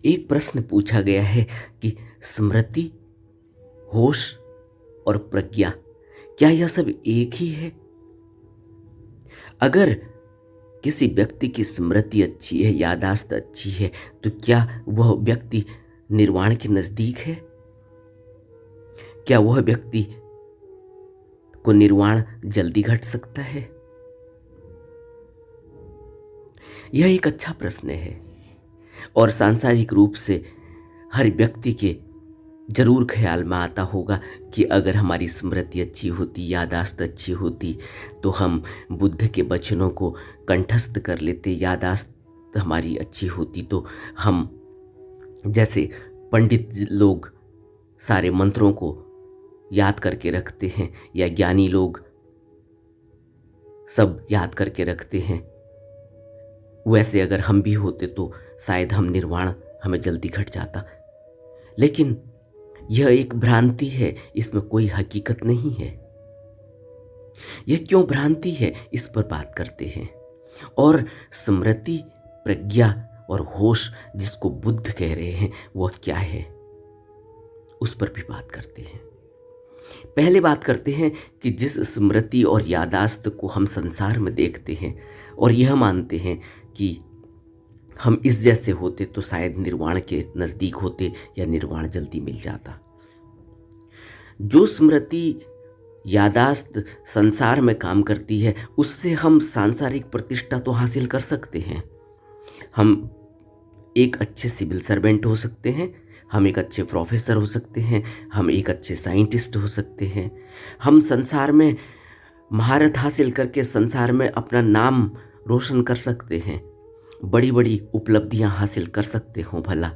एक प्रश्न पूछा गया है कि स्मृति, होश और प्रज्ञा, क्या यह सब एक ही है? अगर किसी व्यक्ति की स्मृति अच्छी है, याददाश्त अच्छी है, तो क्या वह व्यक्ति निर्वाण के नजदीक है? क्या वह व्यक्ति को निर्वाण जल्दी घट सकता है? यह एक अच्छा प्रश्न है और सांसारिक रूप से हर व्यक्ति के जरूर ख्याल में आता होगा कि अगर हमारी स्मृति अच्छी होती, याददाश्त अच्छी होती, तो हम बुद्ध के वचनों को कंठस्थ कर लेते। याददाश्त हमारी अच्छी होती तो हम, जैसे पंडित लोग सारे मंत्रों को याद करके रखते हैं या ज्ञानी लोग सब याद करके रखते हैं, वैसे अगर हम भी होते तो शायद हम निर्वाण हमें जल्दी घट जाता। लेकिन यह एक भ्रांति है, इसमें कोई हकीकत नहीं है। यह क्यों भ्रांति है, इस पर बात करते हैं। और स्मृति, प्रज्ञा और होश जिसको बुद्ध कह रहे हैं, वह क्या है, उस पर भी बात करते हैं। पहले बात करते हैं कि जिस स्मृति और याददाश्त को हम संसार में देखते हैं और यह मानते हैं कि हम इस जैसे होते तो शायद निर्वाण के नज़दीक होते या निर्वाण जल्दी मिल जाता। जो स्मृति, याददाश्त संसार में काम करती है, उससे हम सांसारिक प्रतिष्ठा तो हासिल कर सकते हैं। हम एक अच्छे सिविल सर्वेंट हो सकते हैं, हम एक अच्छे प्रोफेसर हो सकते हैं, हम एक अच्छे साइंटिस्ट हो सकते हैं। हम संसार में महारत हासिल करके संसार में अपना नाम रोशन कर सकते हैं, बड़ी बड़ी उपलब्धियां हासिल कर सकते हो भला।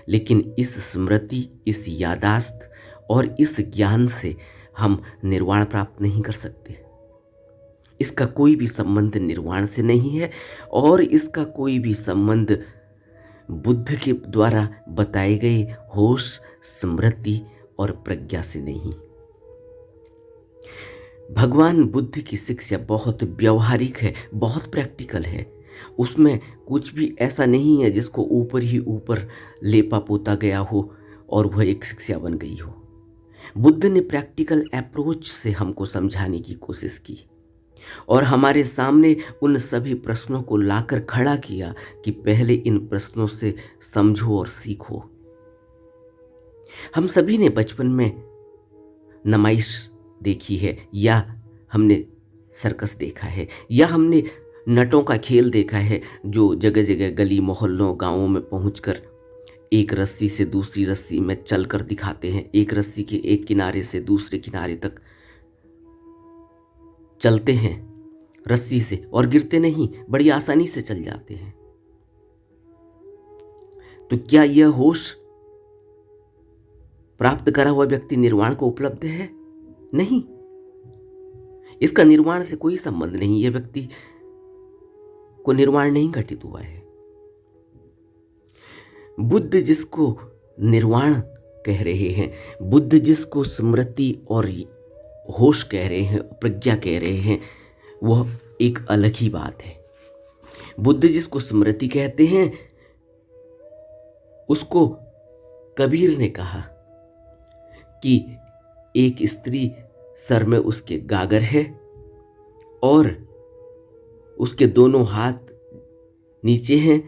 लेकिन इस स्मृति, इस याददाश्त और इस ज्ञान से हम निर्वाण प्राप्त नहीं कर सकते। इसका कोई भी संबंध निर्वाण से नहीं है और इसका कोई भी संबंध बुद्ध के द्वारा बताए गए होश, स्मृति और प्रज्ञा से नहीं। भगवान बुद्ध की शिक्षा बहुत व्यवहारिक है, बहुत प्रैक्टिकल है। उसमें कुछ भी ऐसा नहीं है जिसको ऊपर ही ऊपर लेपा पोता गया हो और वह एक शिक्षा बन गई हो। बुद्ध ने प्रैक्टिकल अप्रोच से हमको समझाने की कोशिश की और हमारे सामने उन सभी प्रश्नों को लाकर खड़ा किया कि पहले इन प्रश्नों से समझो और सीखो। हम सभी ने बचपन में नुमाइश देखी है, या हमने सर्कस देखा है, या हमने नटों का खेल देखा है जो जगह जगह गली मोहल्लों गांवों में पहुंचकर एक रस्सी से दूसरी रस्सी में चलकर दिखाते हैं, एक रस्सी के एक किनारे से दूसरे किनारे तक चलते हैं रस्सी से और गिरते नहीं, बड़ी आसानी से चल जाते हैं। तो क्या यह होश प्राप्त करा हुआ व्यक्ति निर्वाण को उपलब्ध है? नहीं, इसका निर्वाण से कोई संबंध नहीं। यह व्यक्ति को निर्वाण नहीं घटित हुआ है। बुद्ध जिसको निर्वाण कह रहे हैं, बुद्ध जिसको स्मृति और होश कह रहे हैं, प्रज्ञा कह रहे हैं, वह एक अलग ही बात है। बुद्ध जिसको स्मृति कहते हैं, उसको कबीर ने कहा कि एक स्त्री सर में उसके गागर है और उसके दोनों हाथ नीचे हैं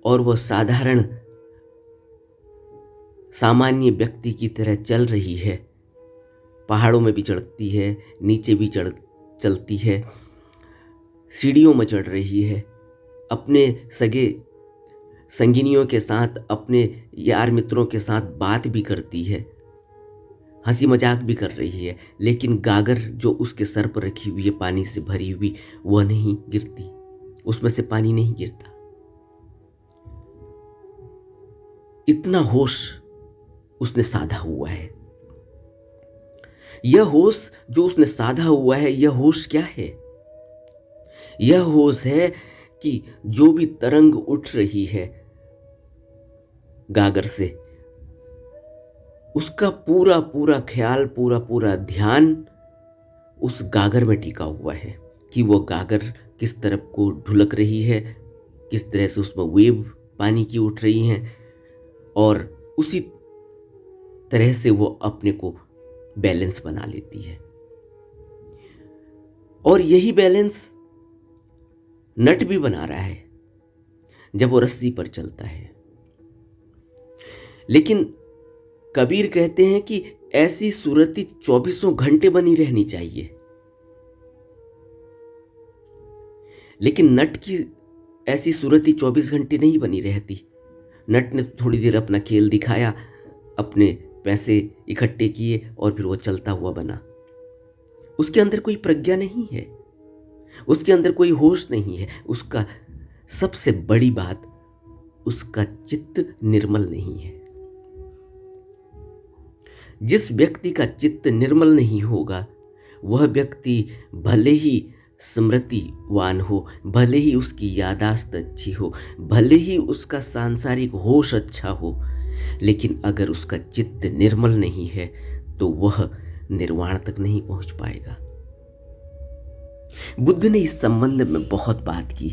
और वह साधारण सामान्य व्यक्ति की तरह चल रही है। पहाड़ों में भी चढ़ती है, नीचे भी चलती है, सीढ़ियों में चढ़ रही है, अपने सगे संगिनियों के साथ, अपने यार मित्रों के साथ बात भी करती है, हंसी मजाक भी कर रही है, लेकिन गागर जो उसके सर पर रखी हुई है पानी से भरी हुई, वह नहीं गिरती, उसमें से पानी नहीं गिरता। इतना होश उसने साधा हुआ है। यह होश जो उसने साधा हुआ है, यह होश क्या है? यह होश है कि जो भी तरंग उठ रही है गागर से, उसका पूरा पूरा ख्याल, पूरा पूरा ध्यान उस गागर में टिका हुआ है कि वो गागर किस तरफ को ढुलक रही है, किस तरह से उसमें वेव पानी की उठ रही हैं, और उसी तरह से वो अपने को बैलेंस बना लेती है। और यही बैलेंस नट भी बना रहा है जब वो रस्सी पर चलता है। लेकिन कबीर कहते हैं कि ऐसी सूरती 24 घंटे बनी रहनी चाहिए। लेकिन नट की ऐसी सूरती 24 घंटे नहीं बनी रहती। नट ने थोड़ी देर अपना खेल दिखाया, अपने पैसे इकट्ठे किए और फिर वो चलता हुआ बना। उसके अंदर कोई प्रज्ञा नहीं है, उसके अंदर कोई होश नहीं है। उसका सबसे बड़ी बात, उसका चित्त निर्मल नहीं है। जिस व्यक्ति का चित्त निर्मल नहीं होगा, वह व्यक्ति भले ही स्मृतिवान हो, भले ही उसकी यादाश्त अच्छी हो, भले ही उसका सांसारिक होश अच्छा हो, लेकिन अगर उसका चित्त निर्मल नहीं है तो वह निर्वाण तक नहीं पहुंच पाएगा। बुद्ध ने इस संबंध में बहुत बात की।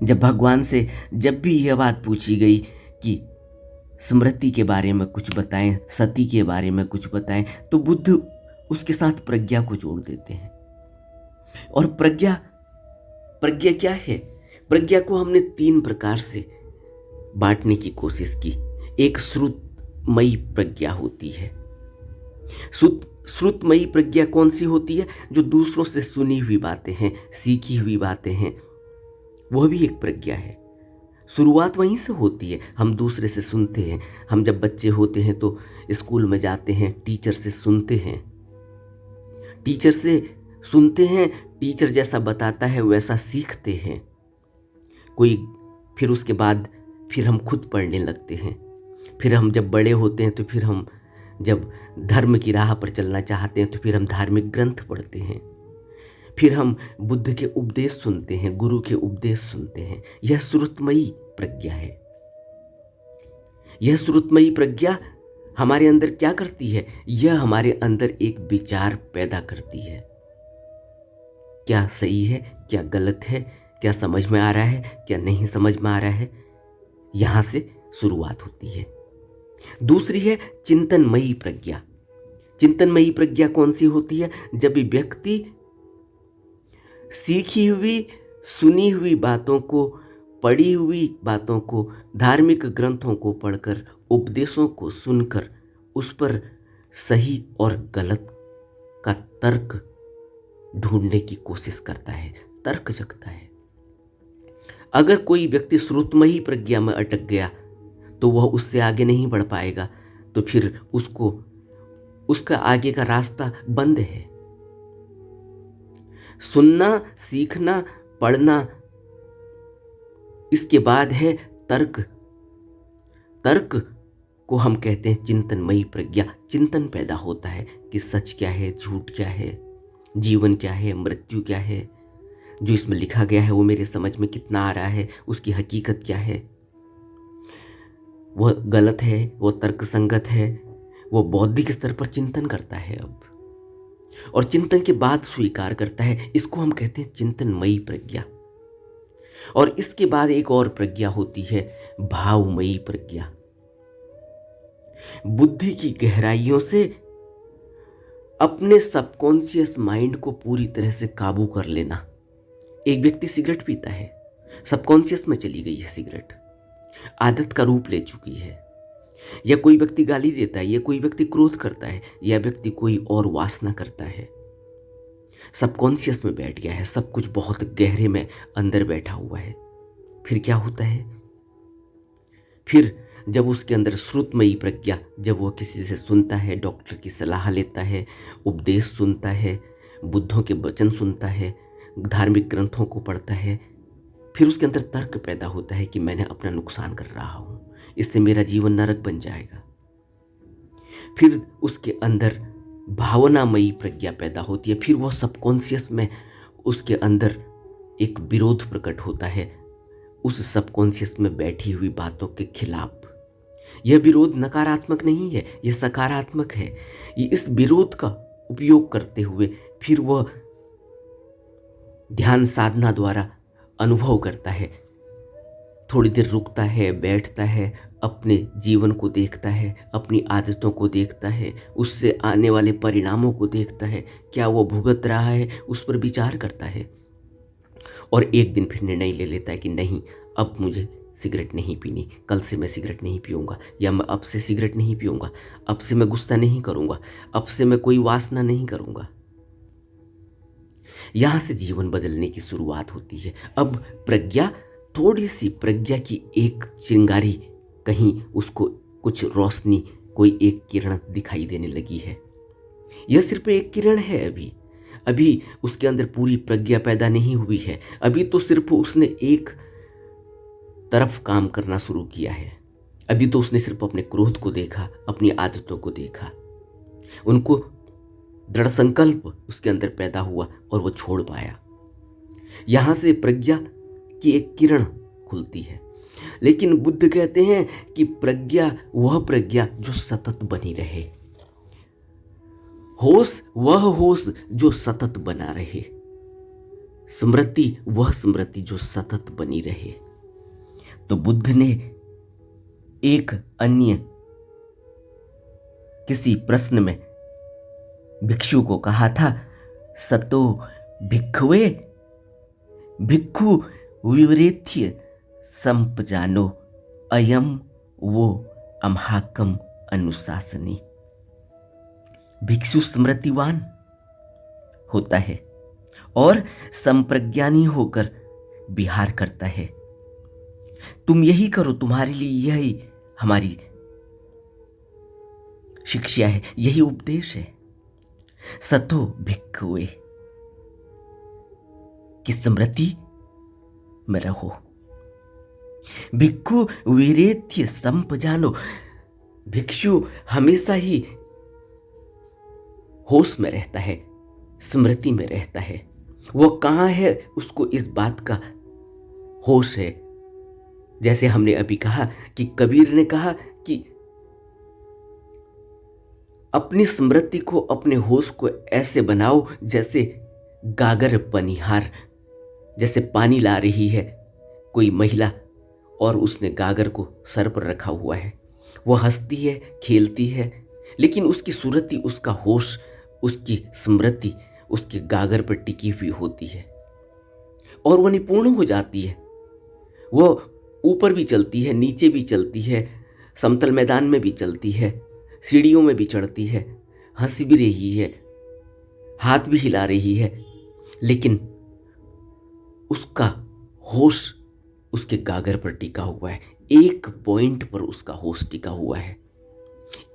जब भगवान से जब भी यह बात पूछी गई कि स्मृति के बारे में कुछ बताएं, सती के बारे में कुछ बताएं, तो बुद्ध उसके साथ प्रज्ञा को जोड़ देते हैं। और प्रज्ञा क्या है? प्रज्ञा को हमने 3 प्रकार से बांटने की कोशिश की। एक श्रुतमयी प्रज्ञा होती है। श्रुतमयी प्रज्ञा कौन सी होती है? जो दूसरों से सुनी हुई बातें हैं, सीखी हुई बातें हैं, वह भी एक प्रज्ञा है। शुरुआत वहीं से होती है, हम दूसरे से सुनते हैं। हम जब बच्चे होते हैं तो स्कूल में जाते हैं, टीचर से सुनते हैं, टीचर जैसा बताता है वैसा सीखते हैं। फिर उसके बाद फिर हम खुद पढ़ने लगते हैं। फिर हम जब बड़े होते हैं तो फिर हम जब धर्म की राह पर चलना चाहते हैं तो फिर हम धार्मिक ग्रंथ पढ़ते हैं। फिर हम बुद्ध के उपदेश सुनते हैं, गुरु के उपदेश सुनते हैं। यह श्रुतमयी प्रज्ञा है। यह श्रुतमयी प्रज्ञा हमारे अंदर क्या करती है? यह हमारे अंदर एक विचार पैदा करती है। क्या सही है, क्या गलत है, क्या समझ में आ रहा है, क्या नहीं समझ में आ रहा है, यहां से शुरुआत होती है। दूसरी है चिंतनमयी प्रज्ञा। चिंतनमयी प्रज्ञा कौन सी होती है? जब व्यक्ति सीखी हुई, सुनी हुई बातों को, पढ़ी हुई बातों को, धार्मिक ग्रंथों को पढ़कर, उपदेशों को सुनकर उस पर सही और गलत का तर्क ढूंढने की कोशिश करता है, तर्क जगता है। अगर कोई व्यक्ति श्रुतमयी प्रज्ञा में अटक गया तो वह उससे आगे नहीं बढ़ पाएगा, तो फिर उसका आगे का रास्ता बंद है। सुनना, सीखना, पढ़ना, इसके बाद है तर्क। तर्क को हम कहते हैं चिंतनमयी प्रज्ञा। चिंतन पैदा होता है कि सच क्या है, झूठ क्या है, जीवन क्या है, मृत्यु क्या है, जो इसमें लिखा गया है वो मेरे समझ में कितना आ रहा है, उसकी हकीकत क्या है, वह गलत है, वह तर्कसंगत है। वो बौद्धिक स्तर पर चिंतन करता है अब, और चिंतन के बाद स्वीकार करता है। इसको हम कहते हैं चिंतनमयी प्रज्ञा। और इसके बाद एक और प्रज्ञा होती है, भावमयी प्रज्ञा। बुद्धि की गहराइयों से अपने सबकॉन्शियस माइंड को पूरी तरह से काबू कर लेना। एक व्यक्ति सिगरेट पीता है, सबकॉन्शियस में चली गई है सिगरेट, आदत का रूप ले चुकी है। या कोई व्यक्ति गाली देता है, या कोई व्यक्ति क्रोध करता है, या व्यक्ति कोई और वासना करता है, सबकॉन्शियस में बैठ गया है, सब कुछ बहुत गहरे में अंदर बैठा हुआ है। फिर क्या होता है? फिर जब उसके अंदर श्रुतमयी प्रज्ञा, जब वो किसी से सुनता है, डॉक्टर की सलाह लेता है, उपदेश सुनता है, बुद्धों के वचन सुनता है, धार्मिक ग्रंथों को पढ़ता है, फिर उसके अंदर तर्क पैदा होता है कि मैंने अपना नुकसान कर रहा हूं, इससे मेरा जीवन नरक बन जाएगा। फिर उसके अंदर भावनामयी प्रज्ञा पैदा होती है। फिर वह सबकॉन्शियस में उसके अंदर एक विरोध प्रकट होता है उस सबकॉन्शियस में बैठी हुई बातों के खिलाफ। यह विरोध नकारात्मक नहीं है, यह सकारात्मक है। इस विरोध का उपयोग करते हुए फिर वह ध्यान साधना द्वारा अनुभव करता है, थोड़ी देर रुकता है, बैठता है, अपने जीवन को देखता है, अपनी आदतों को देखता है, उससे आने वाले परिणामों को देखता है, क्या वो भुगत रहा है, उस पर विचार करता है और एक दिन फिर निर्णय ले लेता है कि नहीं, अब मुझे सिगरेट नहीं पीनी, कल से मैं सिगरेट नहीं पीऊँगा, या मैं अब से सिगरेट नहीं पीऊँगा, अब से मैं गुस्सा नहीं करूँगा, अब से मैं कोई वासना नहीं करूँगा। यहाँ से जीवन बदलने की शुरुआत होती है। अब प्रज्ञा, थोड़ी सी प्रज्ञा की एक चिंगारी, कहीं उसको कुछ रोशनी, कोई एक किरण दिखाई देने लगी है। यह सिर्फ एक किरण है, अभी उसके अंदर पूरी प्रज्ञा पैदा नहीं हुई है। अभी तो सिर्फ उसने एक तरफ काम करना शुरू किया है। अभी तो उसने सिर्फ अपने क्रोध को देखा, अपनी आदतों को देखा, उनको दृढ़ संकल्प उसके अंदर पैदा हुआ और वो छोड़ पाया। यहां से प्रज्ञा की एक किरण खुलती है। लेकिन बुद्ध कहते हैं कि प्रज्ञा वह प्रज्ञा जो सतत बनी रहे, होश वह होश जो सतत बना रहे, स्मृति वह स्मृति जो सतत बनी रहे। तो बुद्ध ने एक अन्य किसी प्रश्न में भिक्षु को कहा था, सतो भिक्षुवे भिक्षु विवरेथ्य संपजानो अयम वो अम्हाकम अनुशासनी। भिक्षु स्मृतिवान होता है और संप्रज्ञानी होकर विहार करता है। तुम यही करो, तुम्हारे लिए यही हमारी शिक्षा है, यही उपदेश है। सतो भिक्षुवे की स्मृति में रहो, भिक्षु वीरेथ्य संपजानो। भिक्षु हमेशा ही होश में रहता है, स्मृति में रहता है। वो कहाँ है उसको इस बात का होश है। जैसे हमने अभी कहा कि कबीर ने कहा कि अपनी स्मृति को, अपने होश को ऐसे बनाओ जैसे गागर पनिहार, जैसे पानी ला रही है कोई महिला और उसने गागर को सर पर रखा हुआ है। वो हंसती है, खेलती है, लेकिन उसकी सुरति, उसका होश, उसकी स्मृति उसके गागर पर टिकी हुई होती है और वो निपुण हो जाती है। वो ऊपर भी चलती है, नीचे भी चलती है, समतल मैदान में भी चलती है, सीढ़ियों में भी चढ़ती है, हंस भी रही है, हाथ भी हिला रही है, लेकिन उसका होश उसके गागर पर टिका हुआ है, एक पॉइंट पर उसका होश टिका हुआ है।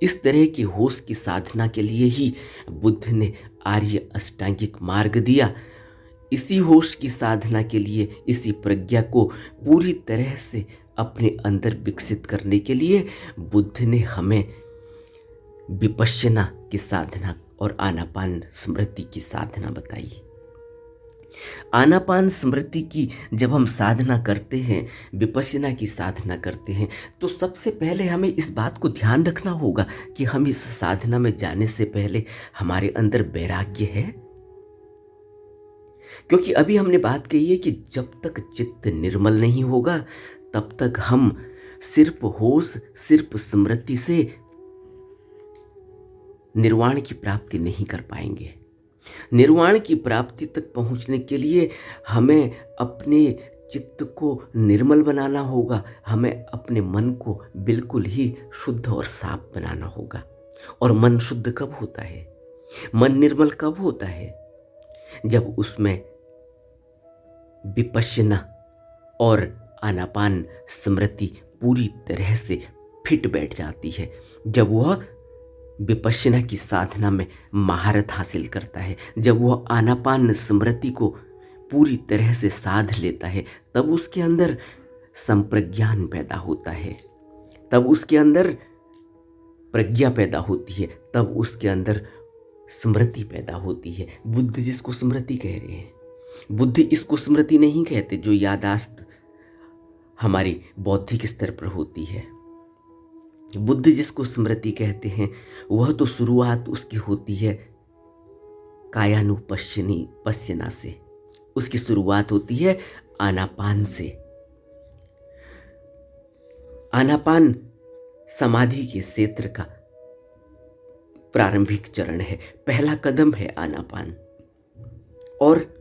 इस तरह की होश की साधना के लिए ही बुद्ध ने आर्य अष्टांगिक मार्ग दिया। इसी होश की साधना के लिए, इसी प्रज्ञा को पूरी तरह से अपने अंदर विकसित करने के लिए बुद्ध ने हमें विपश्यना की साधना और आनापान स्मृति की साधना बताई। आनापान स्मृति की जब हम साधना करते हैं, विपश्यना की साधना करते हैं, तो सबसे पहले हमें इस बात को ध्यान रखना होगा कि हम इस साधना में जाने से पहले हमारे अंदर वैराग्य है। क्योंकि अभी हमने बात कही है कि जब तक चित्त निर्मल नहीं होगा तब तक हम सिर्फ होश, सिर्फ स्मृति से निर्वाण की प्राप्ति नहीं कर पाएंगे। निर्वाण की प्राप्ति तक पहुंचने के लिए हमें अपने चित्त को निर्मल बनाना होगा, हमें अपने मन को बिल्कुल ही शुद्ध और साफ बनाना होगा। और मन शुद्ध कब होता है, मन निर्मल कब होता है? जब उसमें विपश्यना और आनापान स्मृति पूरी तरह से फिट बैठ जाती है, जब वह विपश्यना की साधना में महारत हासिल करता है, जब वह आनापान स्मृति को पूरी तरह से साध लेता है, तब उसके अंदर संप्रज्ञान पैदा होता है, तब उसके अंदर प्रज्ञा पैदा होती है, तब उसके अंदर स्मृति पैदा होती है। बुद्ध जिसको स्मृति कह रहे हैं, बुद्ध इसको स्मृति नहीं कहते जो यादाश्त हमारी बौद्धिक स्तर पर होती है। बुद्ध जिसको स्मृति कहते हैं वह तो शुरुआत उसकी होती है पश्यना से, उसकी शुरुआत होती है आनापान से। आनापान समाधि के क्षेत्र का प्रारंभिक चरण है, पहला कदम है आनापान। और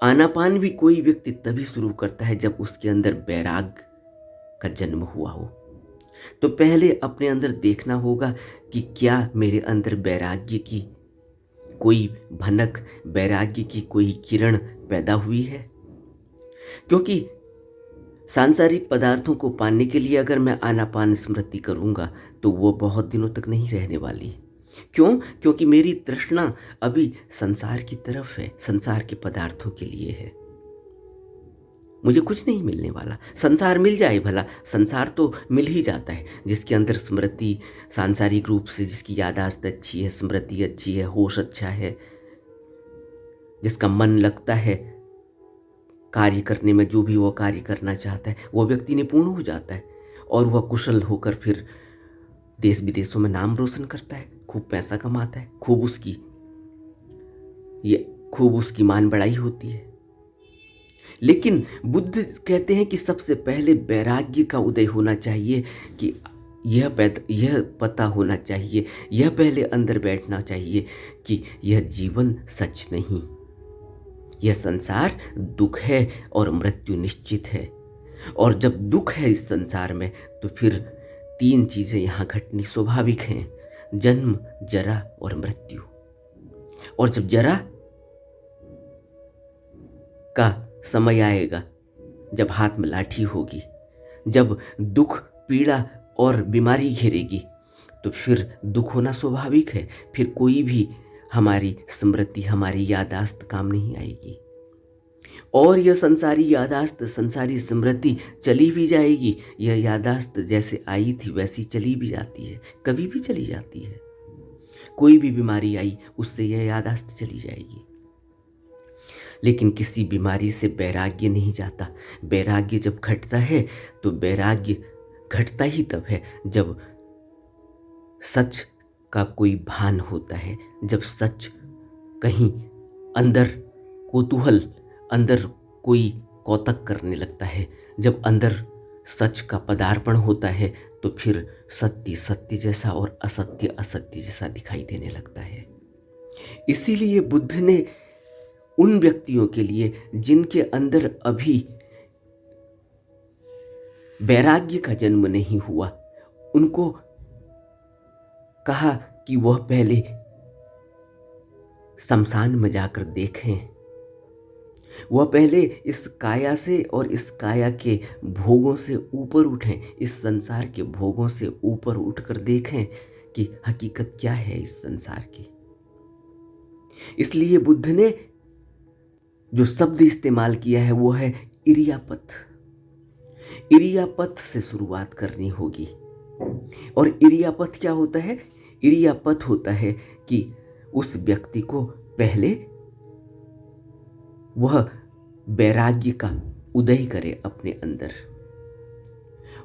आनापान भी कोई व्यक्ति तभी शुरू करता है जब उसके अंदर वैराग्य का जन्म हुआ हो। तो पहले अपने अंदर देखना होगा कि क्या मेरे अंदर वैराग्य की कोई भनक, वैराग्य की कोई किरण पैदा हुई है। क्योंकि सांसारिक पदार्थों को पाने के लिए अगर मैं आनापान स्मृति करूंगा तो वो बहुत दिनों तक नहीं रहने वाली। क्यों? क्योंकि मेरी तृष्णा अभी संसार की तरफ है, संसार के पदार्थों के लिए है। मुझे कुछ नहीं मिलने वाला। संसार मिल जाए भला, संसार तो मिल ही जाता है। जिसके अंदर स्मृति सांसारिक रूप से, जिसकी याददाश्त अच्छी है, स्मृति अच्छी है, होश अच्छा है, जिसका मन लगता है कार्य करने में, जो भी वो कार्य करना चाहता है वो व्यक्ति निपुण हो जाता है और वह कुशल होकर फिर देश विदेशों में नाम रोशन करता है, खूब पैसा कमाता है, खूब उसकी मान बढ़ाई होती है। लेकिन बुद्ध कहते हैं कि सबसे पहले वैराग्य का उदय होना चाहिए कि यह पता होना चाहिए, यह पहले अंदर बैठना चाहिए कि यह जीवन सच नहीं, यह संसार दुख है और मृत्यु निश्चित है। और जब दुख है इस संसार में तो फिर तीन चीजें यहाँ घटनी स्वाभाविक हैं, जन्म, जरा और मृत्यु। और जब जरा का समय आएगा, जब हाथ में लाठी होगी, जब दुख, पीड़ा और बीमारी घेरेगी, तो फिर दुख होना स्वाभाविक है। फिर कोई भी हमारी स्मृति, हमारी याददाश्त काम नहीं आएगी। और यह संसारी याददाश्त, संसारी स्मृति चली भी जाएगी। यह याददाश्त जैसे आई थी वैसी चली भी जाती है, कभी भी चली जाती है। कोई भी बीमारी आई उससे यह याददाश्त चली जाएगी। लेकिन किसी बीमारी से वैराग्य नहीं जाता। वैराग्य जब घटता है तो वैराग्य घटता ही तब है जब सच का कोई भान होता है, जब सच कहीं अंदर कौतूहल, अंदर कोई कौतक करने लगता है, जब अंदर सच का पदार्पण होता है तो फिर सत्य सत्य जैसा और असत्य असत्य जैसा दिखाई देने लगता है। इसीलिए बुद्ध ने उन व्यक्तियों के लिए जिनके अंदर अभी वैराग्य का जन्म नहीं हुआ, उनको कहा कि वह पहले शमशान में जाकर देखें, वह पहले इस काया से और इस काया के भोगों से ऊपर उठें, इस संसार के भोगों से ऊपर उठकर देखें कि हकीकत क्या है इस संसार की। इसलिए बुद्ध ने जो शब्द इस्तेमाल किया है वो है इरियापथ। इरियापथ से शुरुआत करनी होगी। और इरियापथ क्या होता है? इरियापथ होता है कि उस व्यक्ति को पहले वह वैराग्य का उदय करे अपने अंदर।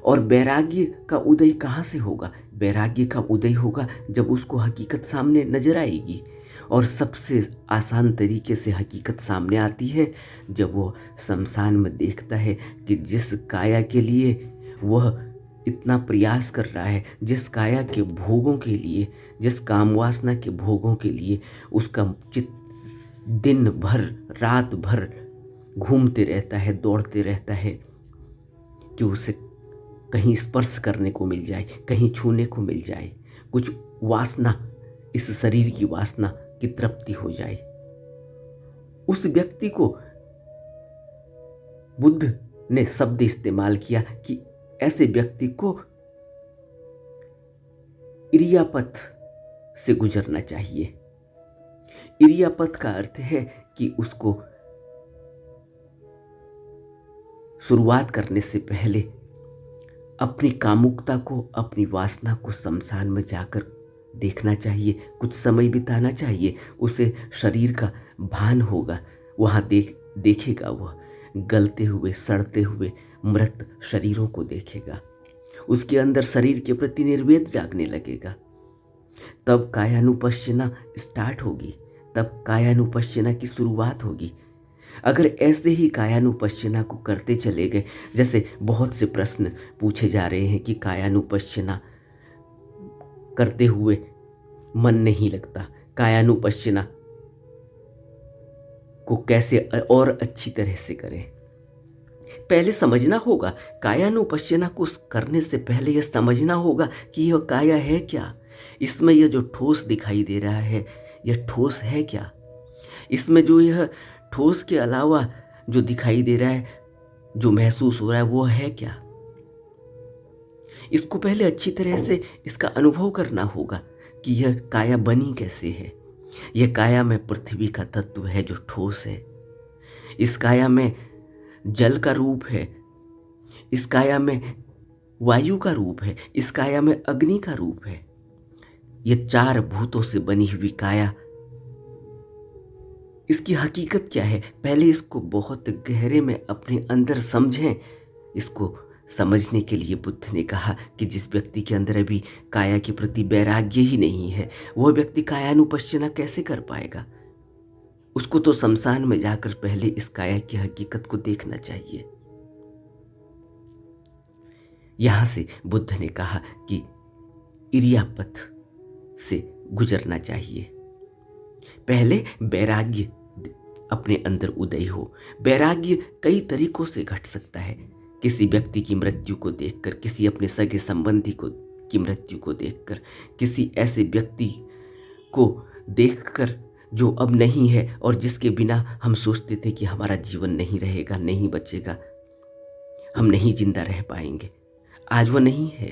और वैराग्य का उदय कहाँ से होगा? वैराग्य का उदय होगा जब उसको हकीकत सामने नजर आएगी। और सबसे आसान तरीके से हकीकत सामने आती है जब वो शमशान में देखता है कि जिस काया के लिए वह इतना प्रयास कर रहा है, जिस काया के भोगों के लिए, जिस कामवासना के भोगों के लिए उसका चित्त दिन भर रात भर घूमते रहता है, दौड़ते रहता है कि उसे कहीं स्पर्श करने को मिल जाए, कहीं छूने को मिल जाए, कुछ वासना, इस शरीर की वासना की तृप्ति हो जाए। उस व्यक्ति को बुद्ध ने शब्द इस्तेमाल किया कि ऐसे व्यक्ति को इरियापथ से गुजरना चाहिए। इरियापथ का अर्थ है कि उसको शुरुआत करने से पहले अपनी कामुकता को, अपनी वासना को शमशान में जाकर देखना चाहिए, कुछ समय बिताना चाहिए। उसे शरीर का भान होगा, वहाँ देखेगा, वह गलते हुए, सड़ते हुए मृत शरीरों को देखेगा। उसके अंदर शरीर के प्रति निर्वेद जागने लगेगा। तब कायानुपश्यना स्टार्ट होगी, तब कायानुपश्यना की शुरुआत होगी। अगर ऐसे ही कायानुपश्यना को करते चले गए, जैसे बहुत से प्रश्न पूछे जा रहे हैं कि कायानुपश्यना करते हुए मन नहीं लगता, कायानुपश्यना को कैसे और अच्छी तरह से करें। पहले समझना होगा, कायानुपश्यना को करने से पहले यह समझना होगा कि यह काया है क्या, इसमें यह जो ठोस दिखाई दे रहा है यह ठोस है क्या, इसमें जो यह ठोस के अलावा जो दिखाई दे रहा है, जो महसूस हो रहा है, वो है क्या। इसको पहले अच्छी तरह से इसका अनुभव करना होगा कि यह काया बनी कैसे है। यह काया में पृथ्वी का तत्व है जो ठोस है, इस काया में जल का रूप है, इस काया में वायु का रूप है, इस काया में अग्नि का रूप है। यह 4 भूतों से बनी हुई काया, इसकी हकीकत क्या है, पहले इसको बहुत गहरे में अपने अंदर समझें। इसको समझने के लिए बुद्ध ने कहा कि जिस व्यक्ति के अंदर अभी काया के प्रति वैराग्य ही नहीं है, वह व्यक्ति कायानुपश्यना कैसे कर पाएगा। उसको तो शमशान में जाकर पहले इस काया की हकीकत को देखना चाहिए। यहां से बुद्ध ने कहा कि इरियापथ से गुजरना चाहिए। पहले वैराग्य अपने अंदर उदय हो। वैराग्य कई तरीकों से घट सकता है। किसी व्यक्ति की मृत्यु को देखकर, किसी अपने सगे संबंधी को की मृत्यु को देखकर, किसी ऐसे व्यक्ति को देखकर जो अब नहीं है और जिसके बिना हम सोचते थे कि हमारा जीवन नहीं रहेगा, नहीं बचेगा, हम नहीं जिंदा रह पाएंगे। आज वह नहीं है,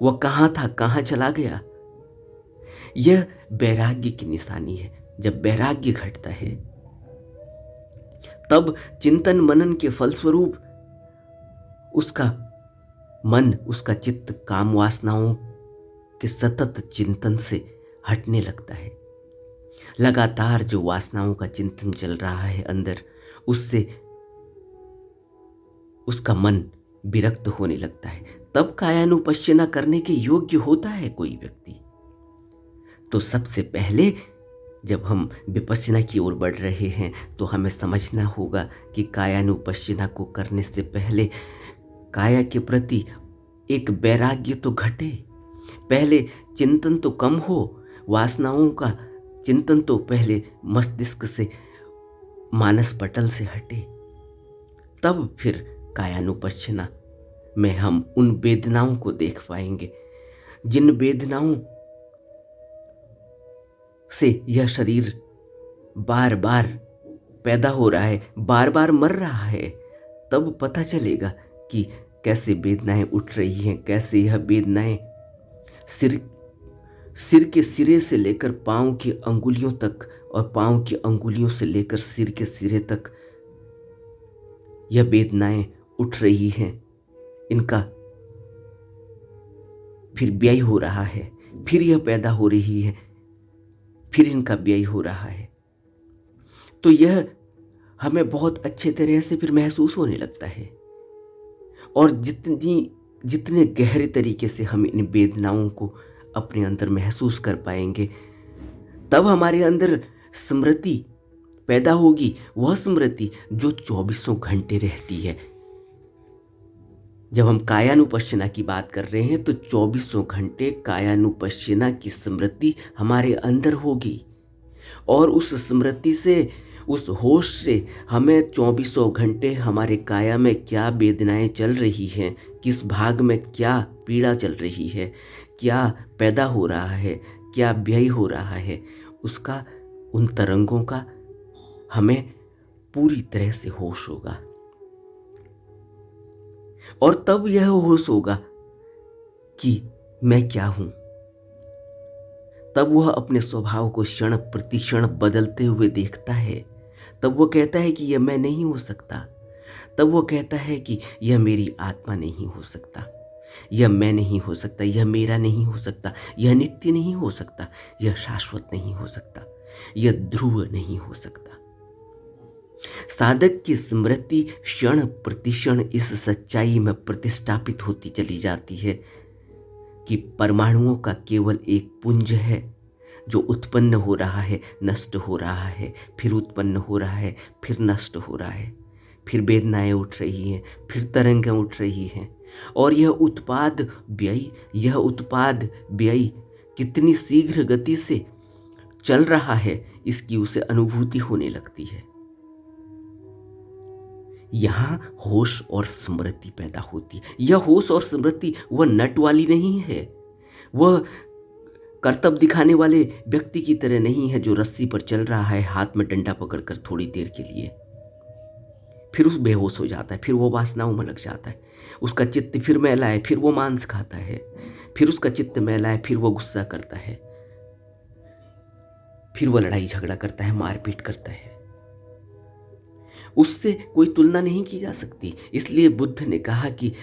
वह कहाँ था, कहाँ चला गया। यह वैराग्य की निशानी है। जब वैराग्य घटता है तब चिंतन मनन के फलस्वरूप उसका मन, उसका चित्त काम वासनाओं के सतत चिंतन से हटने लगता है। लगातार जो वासनाओं का चिंतन चल रहा है अंदर, उससे उसका मन विरक्त होने लगता है। तब कायानुपश्यना करने के योग्य होता है कोई व्यक्ति। तो सबसे पहले जब हम विपश्यना की ओर बढ़ रहे हैं तो हमें समझना होगा कि कायानुपश्यना को करने से पहले काया के प्रति एक वैराग्य तो घटे, पहले चिंतन तो कम हो, वासनाओं का चिंतन तो पहले मस्तिष्क से, मानस पटल से हटे। तब फिर कायानुपश्यना में हम उन वेदनाओं को देख पाएंगे जिन वेदनाओं से यह शरीर बार बार पैदा हो रहा है, बार बार मर रहा है। तब पता चलेगा कि कैसे वेदनाएं उठ रही हैं, कैसे यह वेदनाएं सिर के सिरे से लेकर पांव की अंगुलियों तक और पांव की अंगुलियों से लेकर सिर के सिरे तक यह वेदनाएं उठ रही हैं। इनका फिर व्यय हो रहा है, फिर यह पैदा हो रही है, फिर इनका व्यय हो रहा है। तो यह हमें बहुत अच्छे तरह से फिर महसूस होने लगता है। और जितने गहरे तरीके से हम इन वेदनाओं को अपने अंदर महसूस कर पाएंगे, तब हमारे अंदर स्मृति पैदा होगी, वह स्मृति जो 24 घंटे रहती है। जब हम कायानुपश्यना की बात कर रहे हैं तो 24 घंटे कायानुपश्यना की स्मृति हमारे अंदर होगी, और उस स्मृति से, उस होश से हमें 24 घंटे हमारे काया में क्या वेदनाएं चल रही हैं, किस भाग में क्या पीड़ा चल रही है, क्या पैदा हो रहा है, क्या व्यय हो रहा है, उसका, उन तरंगों का हमें पूरी तरह से होश होगा। और तब यह होश होगा कि मैं क्या हूं। तब वह अपने स्वभाव को क्षण प्रतिक्षण बदलते हुए देखता है। तब वो कहता है कि यह मैं नहीं हो सकता। तब वो कहता है कि यह मेरी आत्मा नहीं हो सकता, यह मैं नहीं हो सकता, यह मेरा नहीं हो सकता, यह नित्य नहीं हो सकता, यह शाश्वत नहीं हो सकता, यह ध्रुव नहीं हो सकता। साधक की स्मृति क्षण प्रतिक्षण इस सच्चाई में प्रतिष्ठापित होती चली जाती है कि परमाणुओं का केवल एक पुंज है जो उत्पन्न हो रहा है, नष्ट हो रहा है, फिर उत्पन्न हो रहा है, फिर नष्ट हो रहा है, फिर वेदनाएं उठ रही हैं, फिर तरंगें उठ रही हैं। और यह उत्पाद व्यय कितनी शीघ्र गति से चल रहा है, इसकी उसे अनुभूति होने लगती है। यहां होश और स्मृति पैदा होती है। यह होश और स्मृति वह नट वाली नहीं है, वह करतब दिखाने वाले व्यक्ति की तरह नहीं है जो रस्सी पर चल रहा है हाथ में डंडा पकड़कर थोड़ी देर के लिए, फिर उस बेहोश हो जाता है, फिर वो वासनाओं में लग जाता है, उसका चित्त फिर मैला है, फिर वो मांस खाता है, फिर उसका चित्त मैला है, फिर वो गुस्सा करता है, फिर वो लड़ाई झगड़ा करता है, मारपीट करता है। उससे कोई तुलना नहीं की जा सकती। इसलिए बुद्ध ने कहा कि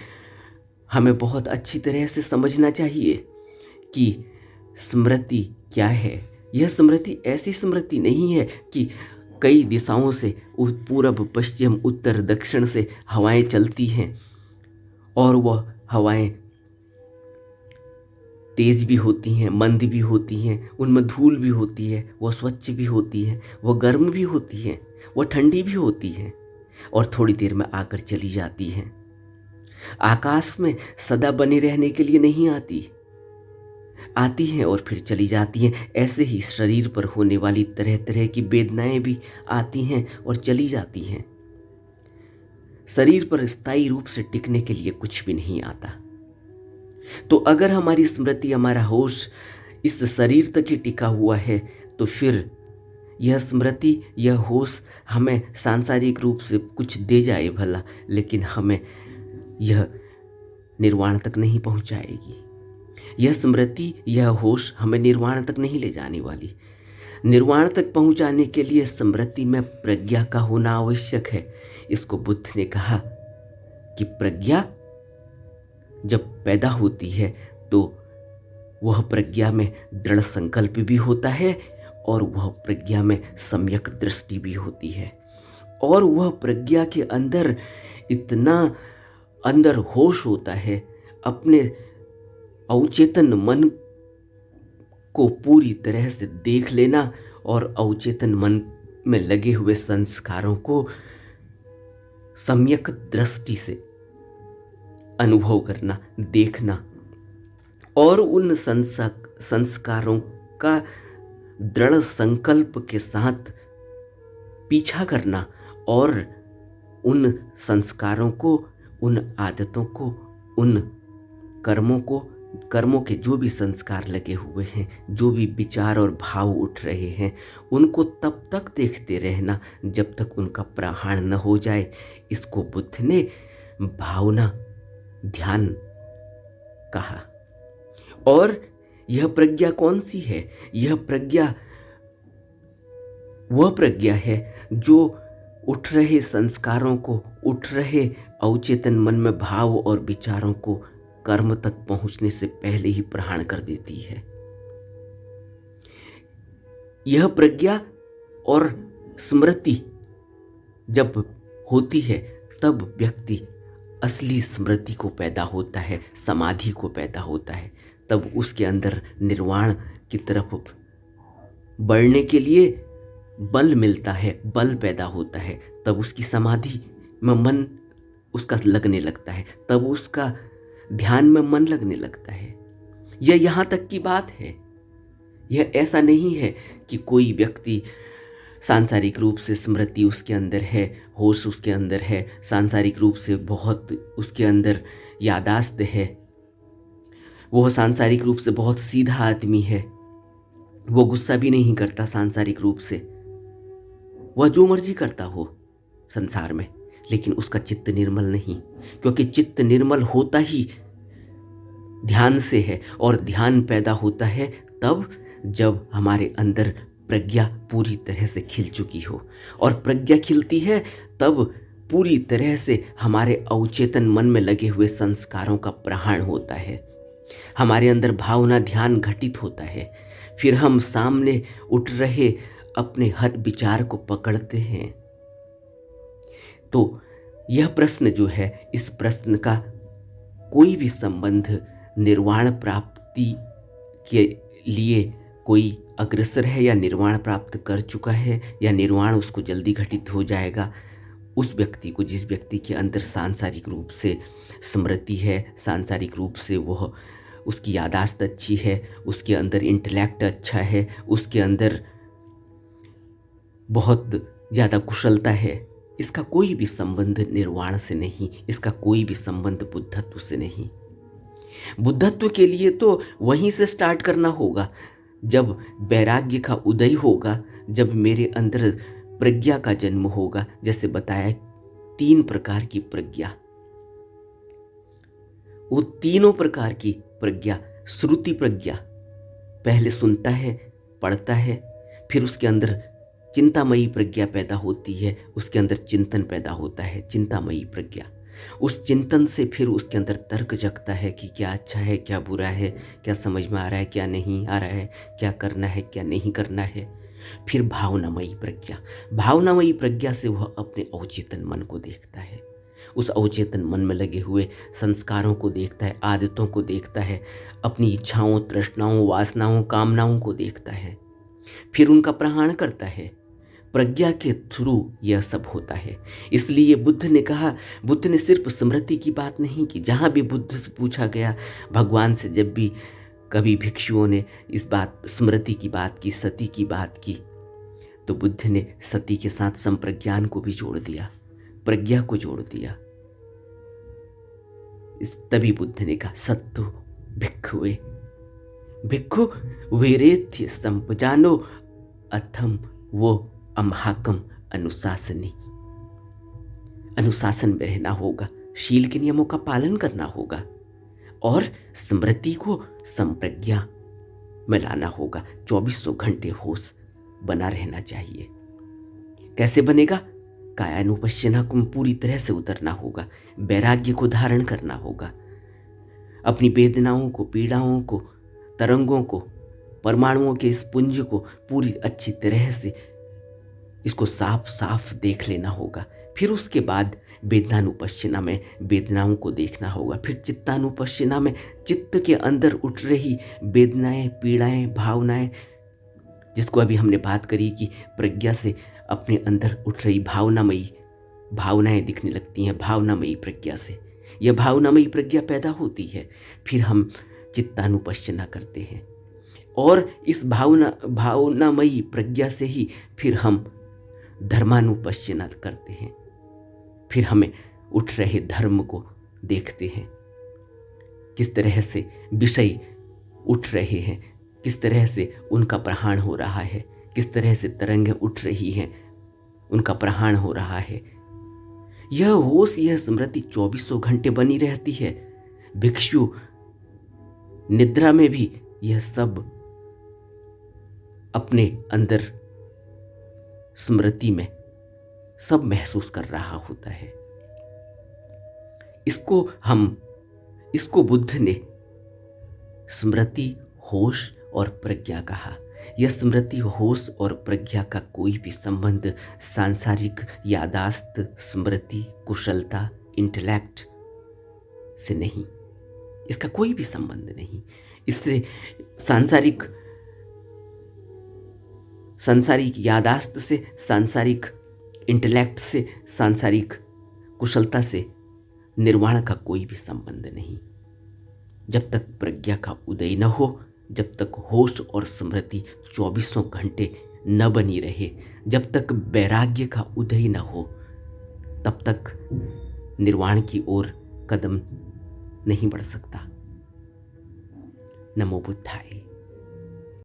हमें बहुत अच्छी तरह से समझना चाहिए कि स्मृति क्या है। यह स्मृति ऐसी स्मृति नहीं है कि कई दिशाओं से, पूरब पश्चिम उत्तर दक्षिण से हवाएं चलती हैं और वह हवाएं तेज भी होती हैं, मंद भी होती हैं, उनमें धूल भी होती है, वह स्वच्छ भी होती है, वह गर्म भी होती है, वह ठंडी भी होती है और थोड़ी देर में आकर चली जाती हैं। आकाश में सदा बने रहने के लिए नहीं आती हैं और फिर चली जाती हैं। ऐसे ही शरीर पर होने वाली तरह तरह की वेदनाएं भी आती हैं और चली जाती हैं। शरीर पर स्थायी रूप से टिकने के लिए कुछ भी नहीं आता। तो अगर हमारी स्मृति, हमारा होश इस शरीर तक ही टिका हुआ है, तो फिर यह स्मृति, यह होश हमें सांसारिक रूप से कुछ दे जाए भला, लेकिन हमें यह निर्वाण तक नहीं पहुंचाएगी। यह स्मृति, यह होश हमें निर्वाण तक नहीं ले जाने वाली। निर्वाण तक पहुंचाने के लिए स्मृति में प्रज्ञा का होना आवश्यक है। इसको बुद्ध ने कहा कि प्रज्ञा जब पैदा होती है तो वह प्रज्ञा में दृढ़ संकल्प भी होता है और वह प्रज्ञा में सम्यक दृष्टि भी होती है और वह प्रज्ञा के अंदर इतना अंदर होश होता है, अपने अवचेतन मन को पूरी तरह से देख लेना और अवचेतन मन में लगे हुए संस्कारों को सम्यक दृष्टि से अनुभव करना, देखना और उन संस्कारों का दृढ़ संकल्प के साथ पीछा करना और उन संस्कारों को, उन आदतों को, उन कर्मों के जो भी संस्कार लगे हुए हैं, जो भी विचार और भाव उठ रहे हैं, उनको तब तक देखते रहना जब तक उनका प्रहाण न हो जाए। इसको बुद्ध ने भावना ध्यान कहा। और यह प्रज्ञा कौन सी है? यह प्रज्ञा वह प्रज्ञा है जो उठ रहे संस्कारों को, उठ रहे अवचेतन मन में भाव और विचारों को कर्म तक पहुंचने से पहले ही प्रहाण कर देती है। यह प्रज्ञा और स्मृति जब होती है तब व्यक्ति असली स्मृति को पैदा होता है, समाधि को पैदा होता है। तब उसके अंदर निर्वाण की तरफ बढ़ने के लिए बल मिलता है, बल पैदा होता है। तब उसकी समाधि में मन उसका लगने लगता है, तब उसका ध्यान में मन लगने लगता है। यह यहाँ तक की बात है। यह ऐसा नहीं है कि कोई व्यक्ति सांसारिक रूप से स्मृति उसके अंदर है, होश उसके अंदर है, सांसारिक रूप से बहुत उसके अंदर यादाश्त है, वह सांसारिक रूप से बहुत सीधा आदमी है, वो गुस्सा भी नहीं करता सांसारिक रूप से, वह जो मर्जी करता हो संसार में, लेकिन उसका चित्त निर्मल नहीं। क्योंकि चित्त निर्मल होता ही ध्यान से है और ध्यान पैदा होता है तब जब हमारे अंदर प्रज्ञा पूरी तरह से खिल चुकी हो। और प्रज्ञा खिलती है तब पूरी तरह से हमारे अवचेतन मन में लगे हुए संस्कारों का प्रहाण होता है, हमारे अंदर भावना ध्यान घटित होता है। फिर हम सामने उठ रहे अपने हर विचार को पकड़ते हैं। तो यह प्रश्न जो है, इस प्रश्न का कोई भी संबंध निर्वाण प्राप्ति के लिए कोई अग्रसर है या निर्वाण प्राप्त कर चुका है या निर्वाण उसको जल्दी घटित हो जाएगा, उस व्यक्ति को, जिस व्यक्ति के अंदर सांसारिक रूप से स्मृति है, सांसारिक रूप से वह उसकी यादाश्त अच्छी है, उसके अंदर इंटेलेक्ट अच्छा है, उसके अंदर बहुत ज़्यादा कुशलता है, इसका कोई भी संबंध निर्वाण से नहीं, इसका कोई भी संबंध बुद्धत्व से नहीं। बुद्धत्व के लिए तो वहीं से स्टार्ट करना होगा, जब वैराग्य का उदय होगा, जब मेरे अंदर प्रज्ञा का जन्म होगा। जैसे बताया 3 प्रकार की प्रज्ञा, वो तीनों प्रकार की प्रज्ञा, श्रुति प्रज्ञा, पहले सुनता है, पढ़ता है, फिर उसके अंदर चिंतामयी प्रज्ञा पैदा होती है, उसके अंदर चिंतन पैदा होता है, चिंतामयी प्रज्ञा। उस चिंतन से फिर उसके अंदर तर्क जगता है कि क्या अच्छा है, क्या बुरा है, क्या समझ में आ रहा है, क्या नहीं आ रहा है, क्या करना है, क्या नहीं करना है। फिर भावनामयी प्रज्ञा, भावनामयी प्रज्ञा से वह अपने अवचेतन मन को देखता है, उस अवचेतन मन में लगे हुए संस्कारों को देखता है, आदतों को देखता है, अपनी इच्छाओं, तृष्णाओं, वासनाओं, कामनाओं को देखता है, फिर उनका प्रहाण करता है। प्रज्ञा के थ्रू यह सब होता है। इसलिए बुद्ध ने कहा, बुद्ध ने सिर्फ स्मृति की बात नहीं की। जहाँ भी बुद्ध से पूछा गया, भगवान से जब भी कभी भिक्षुओं ने इस बात, स्मृति की बात की, सती की बात की, तो बुद्ध ने सती के साथ संप्रज्ञान को भी जोड़ दिया, प्रज्ञा को जोड़ दिया। तभी बुद्ध ने कहा, सत्तु भिक्षुवे भिक्षु वीरेथ्य संपजानो अथम वो अमहाकम अनुशासनी। अनुशासन में रहना होगा, शील के नियमों का पालन करना होगा और स्मृति को संप्रज्ञा में लाना होगा। 2400 घंटे होश बना रहना चाहिए। कैसे बनेगा? कायानुपश्यना को पूरी तरह से उतरना होगा, वैराग्य को धारण करना होगा, अपनी वेदनाओं को, पीड़ाओं को, तरंगों को, परमाणुओं के इस पुंज को पूरी अच्छी तरह से इसको साफ साफ देख लेना होगा। फिर उसके बाद वेदनानुपश्यना में वेदनाओं को देखना होगा, फिर चित्तानुपश्यना में चित्त के अंदर उठ रही वेदनाएं, पीड़ाएं, भावनाएं, जिसको अभी हमने बात करी कि प्रज्ञा से अपने अंदर उठ रही भावनामयी भावनाएं दिखने लगती हैं। भावनामयी प्रज्ञा से यह भावनामयी प्रज्ञा पैदा होती है, फिर हम चित्तानुपश्यना करते हैं और इस भावनामयी प्रज्ञा से ही फिर हम धर्मानुपश्यना करते हैं, फिर हमें उठ रहे धर्म को देखते हैं, किस तरह से विषय उठ रहे हैं, किस तरह से उनका प्रहाण हो रहा है, किस तरह से तरंगें उठ रही हैं, उनका प्रहाण हो रहा है। यह होश, यह स्मृति 2400 घंटे बनी रहती है। भिक्षु निद्रा में भी यह सब अपने अंदर स्मृति में सब महसूस कर रहा होता है। इसको बुद्ध ने स्मृति, होश और प्रज्ञा कहा। यह स्मृति, होश और प्रज्ञा का कोई भी संबंध सांसारिक यादाश्त, स्मृति, कुशलता, इंटेलेक्ट से नहीं, इसका कोई भी संबंध नहीं। इससे सांसारिक यादाश्त से, सांसारिक इंटेलेक्ट से, सांसारिक कुशलता से निर्वाण का कोई भी संबंध नहीं। जब तक प्रज्ञा का उदय न हो, जब तक होश और स्मृति 2400 घंटे न बनी रहे, जब तक वैराग्य का उदय न हो, तब तक निर्वाण की ओर कदम नहीं बढ़ सकता। नमो बुद्धाय।